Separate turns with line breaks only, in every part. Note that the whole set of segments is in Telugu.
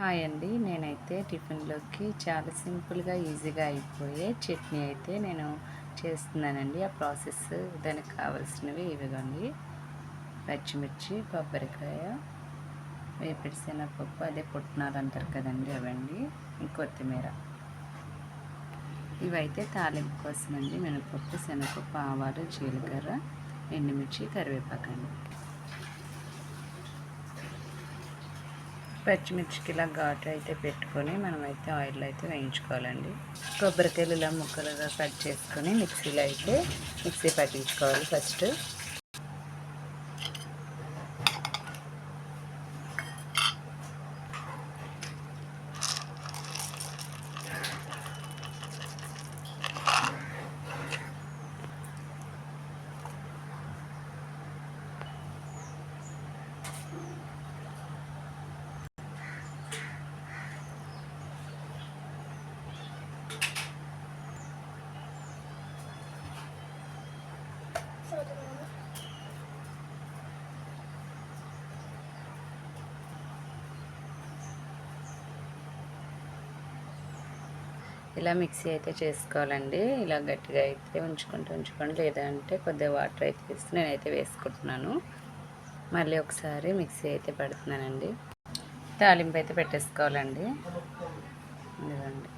హాయ్ అండి. నేనైతే టిఫిన్‌లోకి చాలా సింపుల్‌గా, ఈజీగా అయిపోయే చట్నీ అయితే నేను చేస్తున్నానండి. ఆ ప్రాసెస్ దానికి కావాల్సినవి ఇవిగోండి. పచ్చిమిర్చి, కొబ్బరికాయ, వేపిడి శనగపప్పు అదే పుట్నాలు అంటారు కదండీ అవండి. కొత్తిమీర. ఇవైతే తాలింపు కోసమండి. మినపప్పు, శనగపప్పు, ఆవాలు, జీలకర్ర, ఎండుమిర్చి, కరివేపాకండి. పచ్చిమిర్చికి ఇలా ఘాటు అయితే పెట్టుకొని మనమైతే ఆయిల్లో అయితే వేయించుకోవాలండి. కొబ్బరికాయలు ఇలా ముక్కలుగా కట్ చేసుకొని మిక్సీ పట్టించుకోవాలి ఫస్ట్. ఇలా మిక్సీ అయితే చేసుకోవాలండి. ఇలా గట్టిగా అయితే ఉంచుకోండి, లేదంటే కొద్దిగా వాటర్ అయితే వేసి నేనైతే వేసుకుంటున్నాను. మళ్ళీ ఒకసారి మిక్సీ అయితే పెడుతున్నానండి. తాలింపు అయితే పెట్టేసుకోవాలండి. ఇదిగోండి,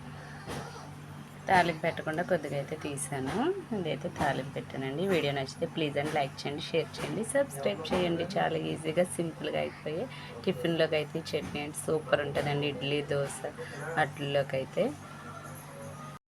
తాలింపు పెట్టకుండా కొద్దిగా అయితే తీసాను. ఇదైతే తాలింపు పెట్టానండి. వీడియో నచ్చితే ప్లీజ్ అండి లైక్ చేయండి, షేర్ చేయండి, సబ్స్క్రైబ్ చేయండి. చాలా ఈజీగా సింపుల్గా అయిపోయి టిఫిన్లోకి అయితే చట్నీ అంటే సూపర్ ఉంటుందండి. ఇడ్లీ, దోశ అట్లలోకి అయితే